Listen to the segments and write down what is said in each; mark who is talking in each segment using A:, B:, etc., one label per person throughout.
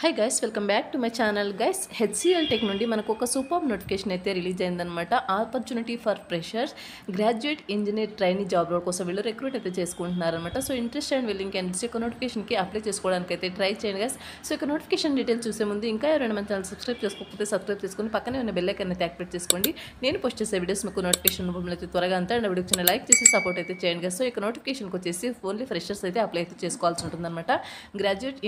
A: Hi guys, welcome back to my channel. Guys, HCL tech నుండి మనకు ఒక super notification అయితే రిలీజ్ అయిందనమాట. Opportunity for freshers graduate engineer trainee job role కోసం వీళ్ళు రిక్రూట్ అయితే చేసుకుంటున్నారనమాట. So interest and willing candidates యొక్క నోటిఫికేషన్కి అప్లై చేసుకోవడానికి అయితే ట్రై చేయండి గైస్. సో ఇక నోటిఫికేషన్ డీటెయిల్స్ చూసే ముందు ఇంకా ఎవరైనా మన ఛానల్ సబ్స్క్రైబ్ చేసుకోకపోతే సబ్స్క్రైబ్ చేసుకుని పక్కనే ఉన్న బెల్ ఐకాన్ అయితే యాక్టివేట్ చేసుకోండి. నేను పోస్ట్ చేసే వీడియోస్ మీకు నోటిఫికేషన్ రూపంలో అయితే త్వరగా అంతా అండ్ వీడియోకి చిన్న లైక్ చేసి సపోర్ట్ అయితే చేయండి గైస్. సో ఇక నోటిఫికేషన్కి వచ్చేసి ఓన్లీ ఫ్రెషర్స్ అయితే అప్లై అయితే చేసుకోవాల్సి ఉంటుందన్నమాట. Graduate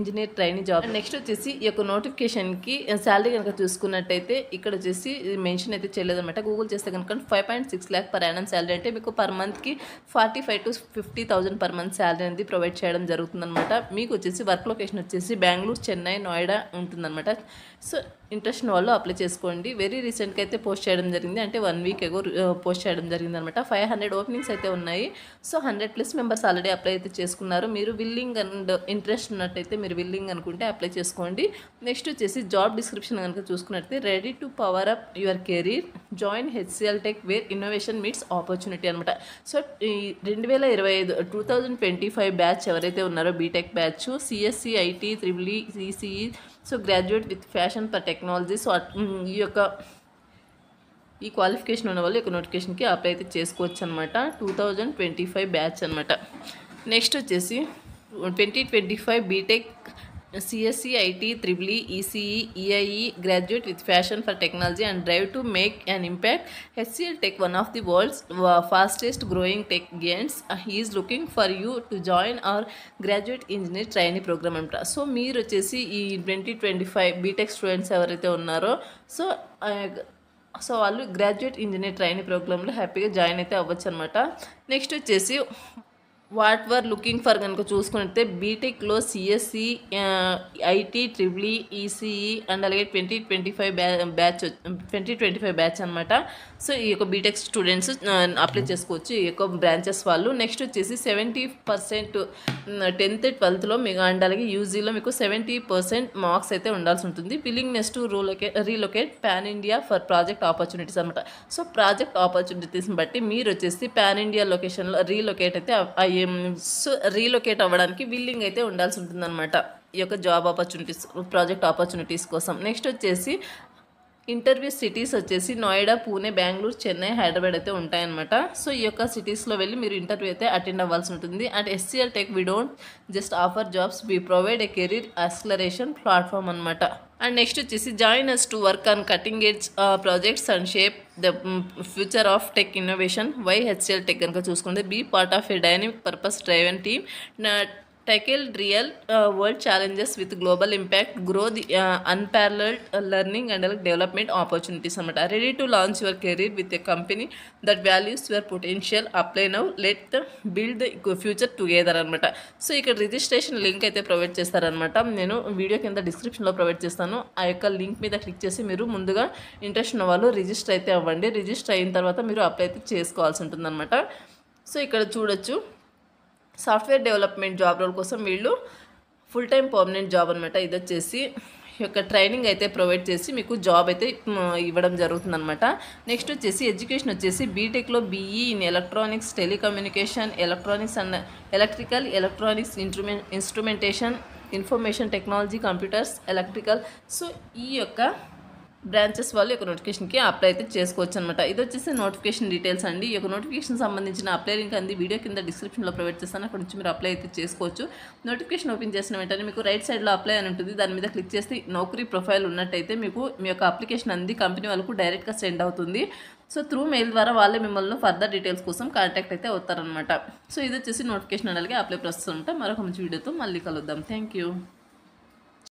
A: engineer trainee job. Next వచ్చేసి ఈ యొక్క నోటిఫికేషన్కి శాలరీ కనుక చూసుకున్నట్టయితే ఇక్కడ వచ్చేసి మెన్షన్ అయితే చేయలేదన్నమాట. గూగుల్ చేస్తే కనుక 5.6 lakh per annum శాలరీ, అంటే మీకు పర్ మంత్కి 45,000 to 50,000 పర్ మంత్ శాలరీ అనేది ప్రొవైడ్ చేయడం జరుగుతుందన్నమాట. మీకు వచ్చేసి వర్క్ లొకేషన్ వచ్చేసి బెంగళూరు, చెన్నై, నోయిడా ఉంటుందన్నమాట. సో ఇంట్రెస్ట్ ఉన్న వాళ్ళు అప్లై చేసుకోండి. వెరీ రీసెంట్గా అయితే పోస్ట్ చేయడం జరిగింది, అంటే 1 week ago పోస్ట్ చేయడం జరిగింది అనమాట. 500 ఓపెనింగ్స్ అయితే ఉన్నాయి. సో 100+ మెంబర్స్ ఆల్రెడీ అప్లై అయితే చేసుకున్నారు. మీరు విల్లింగ్ అండ్ ఇంట్రెస్ట్ ఉన్నట్టయితే మీరు విల్లింగ్ అనుకుంటే అప్లై చేసుకోండి. నెక్స్ట్ వచ్చేసి జాబ్ డిస్క్రిప్షన్ కనుక చూసుకున్నట్లయితే ready to power up your career, join HCL tech where innovation meets opportunity అనమాట. సో ఈ 2025 బ్యాచ్ ఎవరైతే ఉన్నారో BTech batch, CSC, IT, triple E, CCE, so graduate with passion for technology, so ఈ qualification ఉన్న వాళ్ళు ఈ నోటిఫికేషన్కి అప్లై అయితే చేసుకోవచ్చు అనమాట. 2025 బ్యాచ్ అనమాట. నెక్స్ట్ వచ్చేసి 2025 BTech, CSC, IT, triple E, ECE, EIE, graduate with passion for technology and drive to make an impact. HCL tech, one of the world's fastest growing tech giants, is looking for you to join our graduate engineer trainee program అనమాట. So మీరు వచ్చేసి ఈ 2025 BTech students ఎవరైతే ఉన్నారో so వాళ్ళు graduate engineer trainee ప్రోగ్రాంలో హ్యాపీగా join అయితే అవ్వచ్చు అనమాట. నెక్స్ట్ వచ్చేసి వాట్ వర్ లుకింగ్ ఫర్ కనుక చూసుకుంటే బీటెక్లో CSC, IT, triple E, ECE and అలాగే 2025 బ్యాచ్ అనమాట. సో ఈ యొక్క బీటెక్ స్టూడెంట్స్ అప్లై చేసుకోవచ్చు, ఈ యొక్క బ్రాంచెస్ వాళ్ళు. నెక్స్ట్ వచ్చేసి 70% 10th, 12thలో మీకు అండ్ అలాగే యూజీలో మీకు 70% మార్క్స్ అయితే ఉండాల్సి ఉంటుంది. Willingness to relocate pan India for project opportunities అనమాట. సో ప్రాజెక్ట్ ఆపర్చునిటీస్ని బట్టి మీరు వచ్చేసి పాన్ ఇండియా లొకేషన్లో రీలొకేట్ అయితే సో రీలొకేట్ అవ్వడానికి విల్లింగ్ అయితే ఉండాల్సి ఉంటుందన్నమాట ఈ యొక్క జాబ్ ఆపర్చునిటీస్, ప్రాజెక్ట్ ఆపర్చునిటీస్ కోసం. నెక్స్ట్ వచ్చేసి ఇంటర్వ్యూ సిటీస్ వచ్చేసి నోయిడా, పూణే, బెంగళూరు, చెన్నై, హైదరాబాద్ అయితే ఉంటాయన్నమాట. సో ఈ యొక్క సిటీస్లో వెళ్ళి మీరు ఇంటర్వ్యూ అయితే అటెండ్ అవ్వాల్సి ఉంటుంది. And HCL tech we don't just offer jobs, we provide a career acceleration platform అనమాట. అండ్ నెక్స్ట్ వచ్చేసి join us to work on cutting edge projects and shape the future of tech innovation. Why HCL tech కనుక చూసుకుంటే be part of a dynamic purpose driven team, tackle real world challenges with global impact, grow the unparalleled learning and development opportunities అనమాట. Ready to launch your career with a company that values your potential, apply now, let build the future together అనమాట. So ఇక్కడ registration link అయితే provide చేస్తారనమాట. నేను video కింద డిస్క్రిప్షన్లో provide చేస్తాను. ఆ యొక్క లింక్ మీద క్లిక్ చేసి మీరు ముందుగా ఇంట్రెస్ట్ ఉన్న వాళ్ళు రిజిస్టర్ అయితే అవ్వండి. రిజిస్టర్ అయిన తర్వాత మీరు అప్లై అయితే చేసుకోవాల్సి ఉంటుందన్నమాట. సో ఇక్కడ చూడొచ్చు, సాఫ్ట్వేర్ డెవలప్మెంట్ జాబ్ రోల్ కోసం వీళ్ళు ఫుల్ టైం పర్మనెంట్ జాబ్ అనమాట. ఇది వచ్చేసి ఈ యొక్క ట్రైనింగ్ అయితే ప్రొవైడ్ చేసి మీకు జాబ్ అయితే ఇవ్వడం జరుగుతుందన్నమాట. నెక్స్ట్ వచ్చేసి ఎడ్యుకేషన్ వచ్చేసి బీటెక్లో BE in electronics, telecommunication, electronics and electrical, electronics instrumentation, information technology, computers, electrical. So ఈ యొక్క బ్రాంచెస్ వాళ్ళు ఈ యొక్క నోటిఫికేషన్కి అప్లై అయితే చేసుకోవచ్చు అనమాట. ఇది వచ్చేసి నోటిఫికేషన్ డీటెయిల్స్ అండి. ఈ యొక్క నోటిఫికేషన్ సంబంధించిన అప్లై లింక్ అంది వీడియో కింద డిస్క్రిప్షన్లో ప్రొవైడ్ చేస్తాను. అక్కడ నుంచి మీరు అప్లై అయితే చేసుకోవచ్చు. నోటిఫికేషన్ ఓపెన్ చేసిన వెంటనే మీకు రైట్ సైడ్లో అప్లై అని ఉంటుంది. దాని మీద క్లిక్ చేసి నౌకరీ ప్రొఫైల్ ఉన్నట్టయితే మీకు మీ యొక్క అప్లికేషన్ అంది కంపెనీ వాళ్ళకు డైరెక్ట్గా సెండ్ అవుతుంది. సో త్రూ మెయిల్ ద్వారా వాళ్ళే మిమ్మల్ని ఫర్దర్ డీటెయిల్స్ కోసం కాంటాక్ట్ అయితే అవుతారనమాట. సో ఇది వచ్చేసి నోటిఫికేషన్ అలాగే అప్లై ప్రాసెస్ ఉంటా. మరొక మంచి వీడియోతో మళ్ళీ కలుద్దాం. Thank you.